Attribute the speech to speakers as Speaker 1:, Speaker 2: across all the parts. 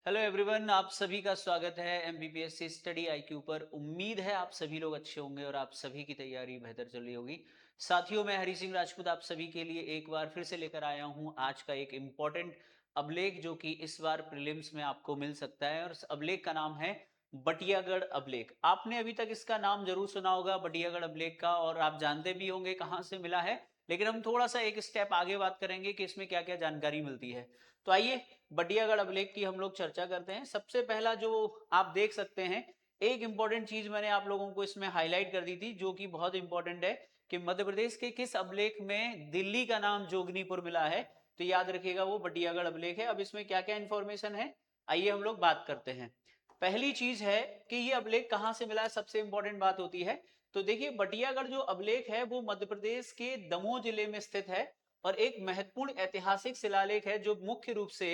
Speaker 1: Hello everyone, आप सभी का स्वागत है एमबीपीएससी स्टडी आईक्यू पर। उम्मीद है आप सभी लोग अच्छे होंगे और आप सभी की तैयारी बेहतर चल रही होगी। साथियों, मैं हरी सिंह राजपूत आप सभी के लिए एक बार फिर से लेकर आया हूं आज का एक इम्पॉर्टेंट अभिलेख जो कि इस बार प्रीलिम्स में आपको मिल सकता है। और इस अभिलेख का नाम है बटियागढ़ अभिलेख। आपने अभी तक इसका नाम जरूर सुना होगा बटियागढ़ अभिलेख का, और आप जानते भी होंगे कहाँ से मिला है। लेकिन हम थोड़ा सा एक स्टेप आगे बात करेंगे कि इसमें क्या क्या जानकारी मिलती है। तो आइए बटियागढ़ अभिलेख की हम लोग चर्चा करते हैं। सबसे पहला जो आप देख सकते हैं, एक इंपॉर्टेंट चीज मैंने आप लोगों को इसमें हाईलाइट कर दी थी जो कि बहुत इंपॉर्टेंट है कि मध्य प्रदेश के किस अभिलेख में दिल्ली का नाम जोगनीपुर मिला है। तो याद रखिएगा वो बटियागढ़ अभिलेख है। अब इसमें क्या क्या इंफॉर्मेशन है, आइए हम लोग बात करते हैं। पहली चीज है कि ये अभिलेख कहां से मिला है, सबसे इंपॉर्टेंट बात होती है। तो देखिए, बटियागढ़ जो अभिलेख है वो मध्य प्रदेश के दमोह जिले में स्थित है और एक महत्वपूर्ण ऐतिहासिक शिलालेख है जो मुख्य रूप से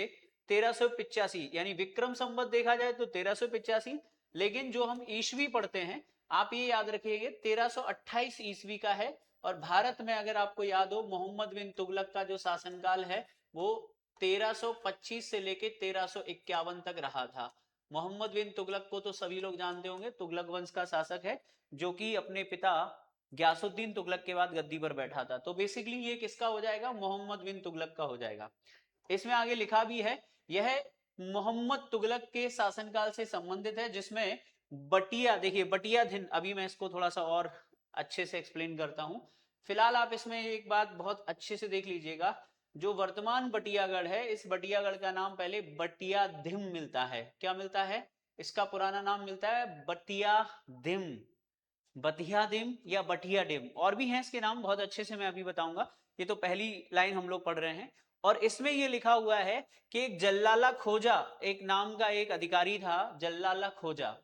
Speaker 1: 1385 यानी विक्रम संवत देखा जाए तो 1385, लेकिन जो हम ईस्वी पढ़ते हैं आप ये याद रखिएगा 1328 ईस्वी का है। और भारत में अगर आपको याद हो मोहम्मद बिन तुगलक का जो शासनकाल है वो 1325 से लेके 1351 तक रहा था। मोहम्मद बिन तुगलक को तो सभी लोग जानते होंगे, तुगलक वंश का शासक है जो कि अपने पिता गयासुद्दीन तुगलक के बाद गद्दी पर बैठा था। तो बेसिकली ये किसका हो जाएगा, मोहम्मद बिन तुगलक का हो जाएगा। इसमें आगे लिखा भी है यह मोहम्मद तुगलक के शासनकाल से संबंधित है, जिसमें बटिया, देखिए बटिया दिन, अभी मैं इसको थोड़ा सा और अच्छे से एक्सप्लेन करता हूं। फिलहाल आप इसमें एक बात बहुत अच्छे से देख लीजिएगा, जो वर्तमान बटियागढ़ है इस बटियागढ़ का नाम पहले बटिया धिम मिलता है। क्या मिलता है, इसका पुराना नाम मिलता है बटिया धिम, बतिया डिम या बटिया डिम, और भी हैं इसके नाम बहुत अच्छे से मैं अभी बताऊंगा। ये तो पहली लाइन हम लोग पढ़ रहे हैं। और इसमें ये लिखा हुआ है कि एक जल्लाला खोजा, एक नाम का एक अधिकारी था जल्लाला खोजा।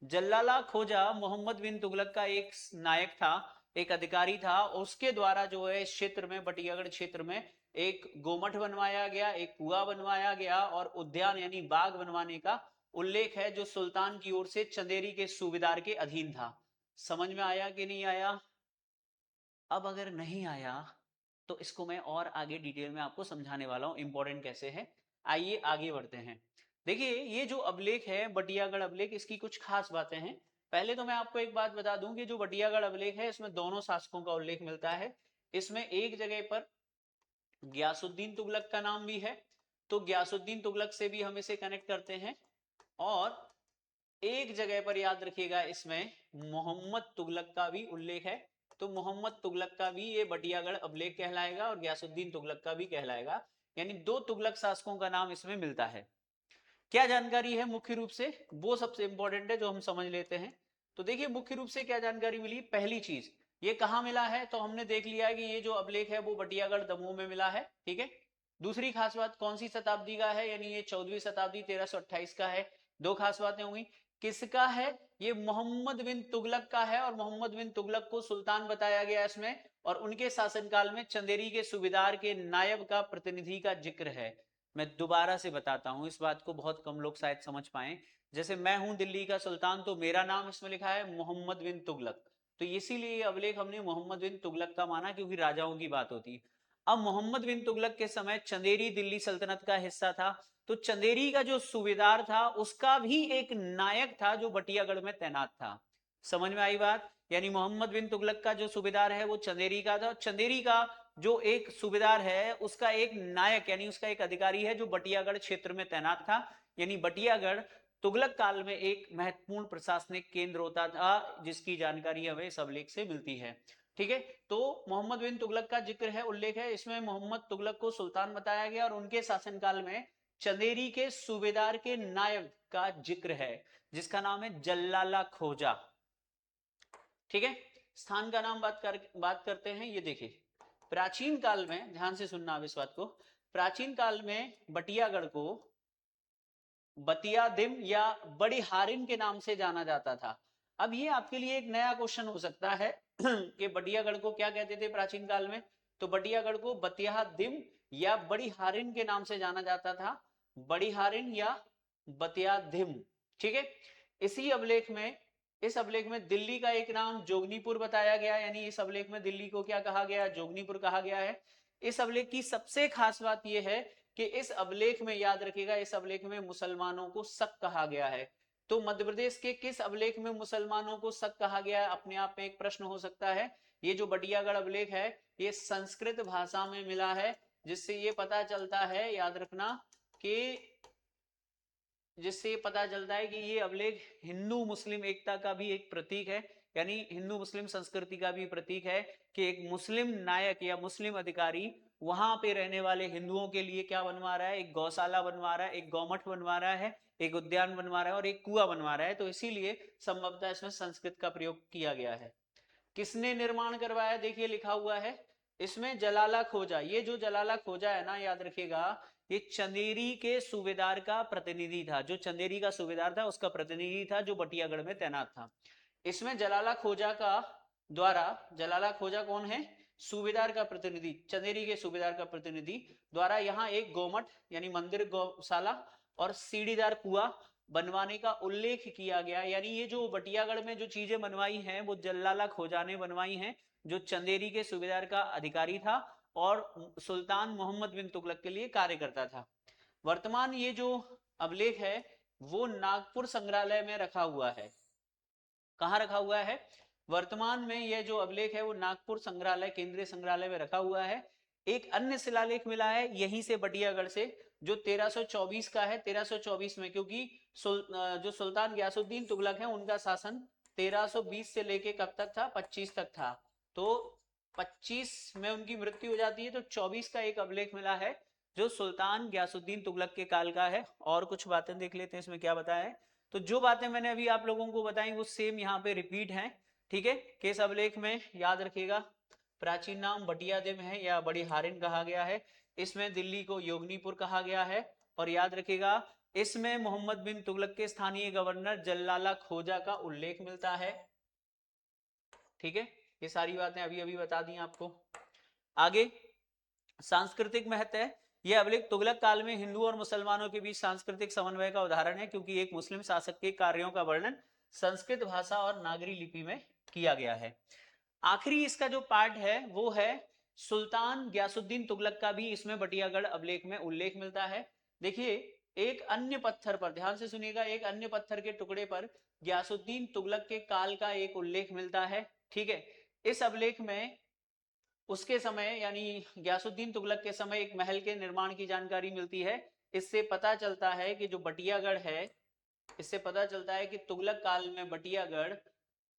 Speaker 1: जल्लाला खोजा मोहम्मद बिन तुगलक का एक नायक था, एक अधिकारी था। उसके द्वारा जो है इस क्षेत्र में, बटियागढ़ क्षेत्र में एक गोमठ बनवाया गया, एक कुआं बनवाया गया और उद्यान यानी बाग बनवाने का उल्लेख है जो सुल्तान की ओर से चंदेरी के सूबेदार के अधीन था। समझ में आया कि नहीं आया? अब अगर नहीं आया तो इसको मैं और आगे डिटेल में आपको समझाने वाला हूं इंपॉर्टेंट कैसे है। आइए आगे बढ़ते हैं। देखिए, ये जो अभिलेख है बटियागढ़ अभिलेख, इसकी कुछ खास बातें हैं। पहले तो मैं आपको एक बात बता दूं कि जो बटियागढ़ अभिलेख है इसमें दोनों शासकों का उल्लेख मिलता है। इसमें एक जगह पर गयासुद्दीन तुगलक का नाम भी है, तो गयासुद्दीन तुगलक से भी हम इसे कनेक्ट करते हैं। और एक जगह पर याद रखिएगा इसमें मोहम्मद तुगलक का भी उल्लेख है, तो मोहम्मद तुगलक का भी ये बटियागढ़ अभिलेख कहलाएगा और गयासुद्दीन तुगलक का भी कहलाएगा। यानी दो तुगलक शासकों का नाम इसमें मिलता है। क्या जानकारी है मुख्य रूप से, वो सबसे इंपॉर्टेंट है जो हम समझ लेते हैं। तो देखिए, मुख्य रूप से क्या जानकारी मिली। पहली चीज, ये कहां मिला है, तो हमने देख लिया है कि ये जो अभिलेख है वो बटियागढ़ दमोह में मिला है, ठीक है। दूसरी खास बात, कौन सी शताब्दी का है, यानी ये 14वीं शताब्दी 1328 का है। दो खास बातें होंगी, किसका है, ये मोहम्मद बिन तुगलक का है और मोहम्मद बिन तुगलक को सुल्तान बताया गया इसमें। और उनके शासनकाल में चंदेरी के सूबेदार के नायब का प्रतिनिधि का जिक्र है। मैं दोबारा से बताता हूं, इस बात को बहुत कम लोग शायद समझ पाए। जैसे मैं हूं दिल्ली का सुल्तान तो मेरा नाम इसमें लिखा है मोहम्मद बिन तुगलक, तो इसीलिए अभिलेख हमने मोहम्मद बिन तुगलक का माना क्योंकि राजाओं की बात होती है। अब मोहम्मद बिन तुगलक के समय चंदेरी दिल्ली सल्तनत का हिस्सा था, तो चंदेरी का जो सूबेदार था उसका भी एक नायक था जो बटियागढ़ में तैनात था। समझ में आई बात, यानी मोहम्मद बिन तुगलक का जो सूबेदार है वो चंदेरी का था, चंदेरी का जो एक सूबेदार है उसका एक नायक यानी उसका एक अधिकारी है जो बटियागढ़ क्षेत्र में तैनात था। यानी बटियागढ़ तुगलक काल में एक महत्वपूर्ण प्रशासनिक केंद्र होता था, जिसकी जानकारी हमें इस अभिलेख से मिलती है, ठीक है। तो मोहम्मद बिन तुगलक का जिक्र है, उल्लेख है इसमें, मोहम्मद तुगलक को सुल्तान बताया गया और उनके शासनकाल में चंदेरी के सूबेदार के नायब का जिक्र है जिसका नाम है जल्लाला खोजा, ठीक है। स्थान का नाम बात करते हैं। ये देखिए, प्राचीन काल में, ध्यान से सुनना आप इस बात को, प्राचीन काल में बटियागढ़ को बतिया दिम या बड़ी हारिन के नाम से जाना जाता था। अब ये आपके लिए एक नया क्वेश्चन हो सकता है कि बटियागढ़ को क्या कहते थे प्राचीन काल में, तो बटियागढ़ को बतिया दिम या बड़ी हारिन के नाम से जाना जाता था, बड़ी हारिन या बतिया दिम, ठीक है। इसी अभिलेख में, इस अभिलेख में दिल्ली का एक नाम जोगनीपुर बताया गया, यानी इस अभिलेख में दिल्ली को क्या कहा गया, जोगनीपुर कहा गया है। इस अभिलेख की सबसे खास बात यह है कि इस अभिलेख में, याद रखिएगा, इस अभिलेख में मुसलमानों को शक कहा गया है। तो मध्य प्रदेश के किस अभिलेख में मुसलमानों को शक कहा गया है, अपने आप में एक प्रश्न हो सकता है। ये जो बटियागढ़ अभिलेख है ये संस्कृत भाषा में मिला है, जिससे ये पता चलता है, याद रखना, कि जिससे पता चलता है कि ये अभिलेख हिंदू मुस्लिम एकता का भी एक प्रतीक है, यानी हिंदू मुस्लिम संस्कृति का भी प्रतीक है कि एक मुस्लिम नायक या मुस्लिम अधिकारी वहां पे रहने वाले हिंदुओं के लिए क्या बनवा रहा है, एक गौशाला बनवा रहा है, एक गौमठ बनवा रहा है, एक उद्यान बनवा रहा है और एक कुआं बनवा रहा है। तो इसीलिए संभवतः इसमें संस्कृत का प्रयोग किया गया है। किसने निर्माण करवाया, देखिए लिखा हुआ है इसमें जलाला खोजा। ये जो जलाला खोजा है ना, याद रखिएगा, ये चंदेरी के सूबेदार का प्रतिनिधि था। जो चंदेरी का सूबेदार था उसका प्रतिनिधि था, जो बटियागढ़ में तैनात था। इसमें जलाला खोजा का द्वारा, जलाला खोजा कौन है, सूबेदार का प्रतिनिधि, चंदेरी के सूबेदार का प्रतिनिधि द्वारा यहाँ एक गोमठ यानी मंदिर, गौशाला और सीढ़ीदार कुआं बनवाने का उल्लेख किया गया। यानी ये जो बटियागढ़ में जो चीजें बनवाई हैं वो जलाला खोजा ने बनवाई हैं, जो चंदेरी के सूबेदार का अधिकारी था और सुल्तान मोहम्मद बिन तुगलक के लिए कार्य करता था। वर्तमान ये जो अभिलेख है वो नागपुर संग्रहालय में रखा हुआ है। कहाँ रखा हुआ है, वर्तमान में यह जो अभिलेख है वो नागपुर संग्रहालय, केंद्रीय संग्रहालय में रखा हुआ है। एक अन्य शिलालेख मिला है यहीं से, बटियागढ़ से, जो 1324 का है। 1324 में, क्योंकि जो सुल्तान गयासुद्दीन तुगलक है उनका शासन 1320 से लेके कब तक था, 25 तक था। तो 25 में उनकी मृत्यु हो जाती है, तो 24 का एक अभिलेख मिला है जो सुल्तान गयासुद्दीन तुगलक के काल का है। और कुछ बातें देख लेते हैं इसमें क्या बताया है। तो जो बातें मैंने अभी आप लोगों को बताई वो सेम यहाँ पे रिपीट हैं, ठीक है। केस अभिलेख में याद रखिएगा प्राचीन नाम बटियादिम है या बड़ी हारिन कहा गया है। इसमें दिल्ली को योगनीपुर कहा गया है। और याद रखिएगा इसमें मोहम्मद बिन तुगलक के स्थानीय गवर्नर जल्लाला खोजा का उल्लेख मिलता है, ठीक है। ये सारी बातें अभी अभी बता दी आपको। आगे सांस्कृतिक महत्व है। यह अभिलेख तुगलक काल में हिंदू और मुसलमानों के बीच सांस्कृतिक समन्वय का उदाहरण है, क्योंकि एक मुस्लिम शासक के कार्यों का वर्णन संस्कृत भाषा और नागरी लिपि में किया गया है। आखिरी इसका जो पार्ट है वो है सुल्तान गयासुद्दीन तुगलक का भी इसमें बटियागढ़ अभिलेख में उल्लेख मिलता है। देखिए एक अन्य पत्थर पर, ध्यान से सुनिएगा, एक अन्य पत्थर के टुकड़े पर गयासुद्दीन तुगलक के काल का एक उल्लेख मिलता है, ठीक है। इस अभिलेख में उसके समय यानी गयासुद्दीन तुगलक के समय एक महल के निर्माण की जानकारी मिलती है। इससे पता चलता है कि जो बटियागढ़ है, इससे पता चलता है कि तुगलक काल में बटियागढ़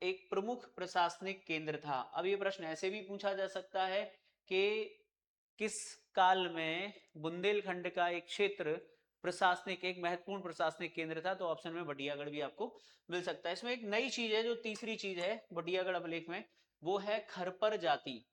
Speaker 1: एक प्रमुख प्रशासनिक केंद्र था। अब ये प्रश्न ऐसे भी पूछा जा सकता है कि किस काल में बुंदेलखंड का एक क्षेत्र प्रशासनिक, एक महत्वपूर्ण प्रशासनिक केंद्र था, तो ऑप्शन में बटियागढ़ भी आपको मिल सकता है। इसमें एक नई चीज है, जो तीसरी चीज है बटियागढ़ अभिलेख में, वो है खरपर जाति।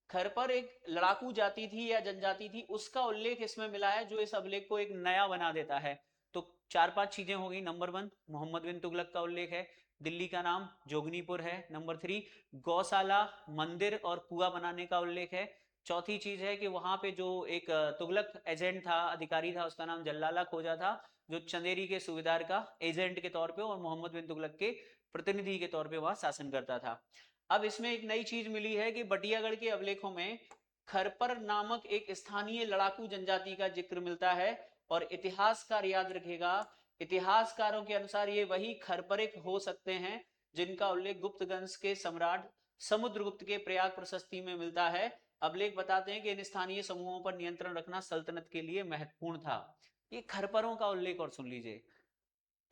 Speaker 1: खरपर एक लड़ाकू जाति थी या जनजाति थी, उसका उल्लेख इसमें मिला है, जो इस अभिलेख को एक नया बना देता है। तो 4-5 चीजें हो गई। नंबर 1 मोहम्मद बिन तुगलक का उल्लेख है, दिल्ली का नाम जोगनीपुर है। नंबर 3 गौशाला, मंदिर और कुआं बनाने का उल्लेख है। चौथी चीज है कि वहां पे जो एक तुगलक एजेंट था, अधिकारी था, उसका नाम जल्लाला खोजा था, जो चंदेरी के सूबेदार का एजेंट के तौर पे और मोहम्मद बिन तुगलक के प्रतिनिधि के तौर पे वहां शासन करता था। अब इसमें एक नई चीज मिली है कि बटियागढ़ के अभिलेखों में खरपर नामक एक स्थानीय लड़ाकू जनजाति का जिक्र मिलता है। और इतिहासकार, याद रखेगा, इतिहासकारों के अनुसार ये वही खरपरिक हो सकते हैं जिनका उल्लेख गुप्त वंश के सम्राट समुद्रगुप्त के प्रयाग प्रशस्ति में मिलता है। अभिलेख बताते हैं कि इन स्थानीय समूहों पर नियंत्रण रखना सल्तनत के लिए महत्वपूर्ण था। ये खरपरों का उल्लेख और सुन लीजिए।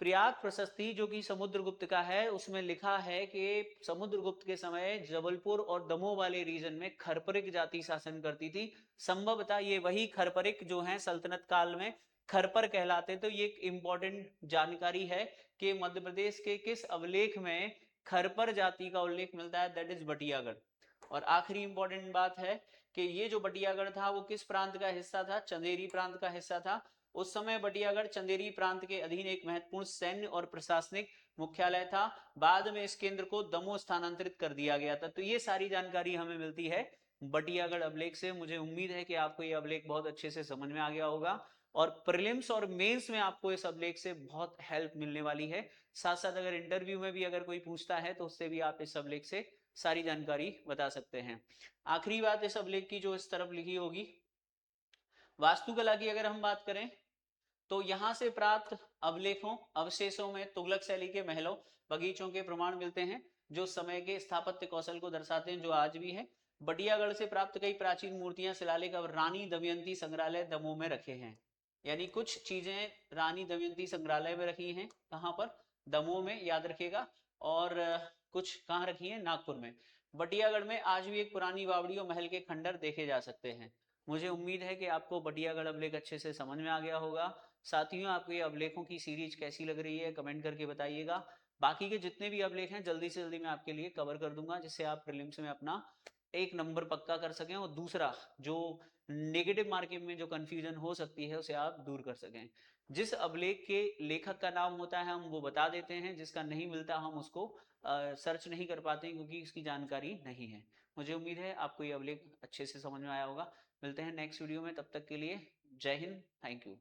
Speaker 1: प्रयाग प्रशस्ति जो कि समुद्रगुप्त का है, उसमें लिखा है कि समुद्रगुप्त के समय जबलपुर और दमोह वाले रीजन में खरपरिक जाति शासन करती थी। संभवतः ये वही खरपरिक जो है सल्तनत काल में खरपर कहलाते। तो ये एक इंपॉर्टेंट जानकारी है कि मध्य प्रदेश के किस अभिलेख में खरपर जाति का उल्लेख मिलता है, दैट इज बटियागढ़। और आखिरी इंपॉर्टेंट बात है कि ये जो बटियागढ़ था वो किस प्रांत का हिस्सा था, चंदेरी प्रांत का हिस्सा था। उस समय बटियागढ़ चंदेरी प्रांत के अधीन एक महत्वपूर्ण सैन्य और प्रशासनिक मुख्यालय था। बाद में इस केंद्र को दमोह स्थानांतरित कर दिया गया था। तो ये सारी जानकारी हमें मिलती है बटियागढ़ अभिलेख से। मुझे उम्मीद है कि आपको ये अभिलेख बहुत अच्छे से समझ में आ गया होगा और प्रीलिम्स और मेंस में आपको इस अभिलेख से बहुत हेल्प मिलने वाली है। साथ साथ अगर इंटरव्यू में भी अगर कोई पूछता है तो उससे भी आप इस अभिलेख से सारी जानकारी बता सकते हैं। आखिरी बात इस अभिलेख की जो इस तरफ लिखी होगी वास्तुकला की अगर हम बात करें तो यहां से प्राप्त अवलेखों अवशेषों में तुगलक शैली के महलों बगीचों के प्रमाण मिलते हैं जो समय के स्थापत्य कौशल को दर्शाते हैं, जो आज भी है। बटियागढ़ से प्राप्त कई प्राचीन मूर्तियां शिलालेख अब रानी दमयंती संग्रहालय दमोह में रखे हैं। यानी कुछ चीजें रानी दमयंती संग्रहालय में रखी हैं, कहां पर, दमोह में, याद रखिएगा। और कुछ कहाँ रखी है, नागपुर में। बटियागढ़ में आज भी एक पुरानी बावड़ी और महल के खंडर देखे जा सकते हैं। मुझे उम्मीद है कि आपको बटियागढ़ अभिलेख अच्छे से समझ में आ गया होगा। साथियों, आपको ये अभिलेखों की सीरीज कैसी लग रही है कमेंट करके बताइएगा। बाकी के जितने भी अभिलेख हैं जल्दी से जल्दी मैं आपके लिए कवर कर दूंगा, जिससे आप प्रीलिम्स में अपना एक नंबर पक्का कर सकें और दूसरा जो नेगेटिव मार्किंग में जो कंफ्यूजन हो सकती है उसे आप दूर कर सकें। जिस अभिलेख के लेखक का नाम होता है हम वो बता देते हैं, जिसका नहीं मिलता हम उसको सर्च नहीं कर पाते क्योंकि इसकी जानकारी नहीं है। मुझे उम्मीद है आपको ये अभिलेख अच्छे से समझ में आया होगा। मिलते हैं नेक्स्ट वीडियो में, तब तक के लिए जय हिंद, थैंक यू।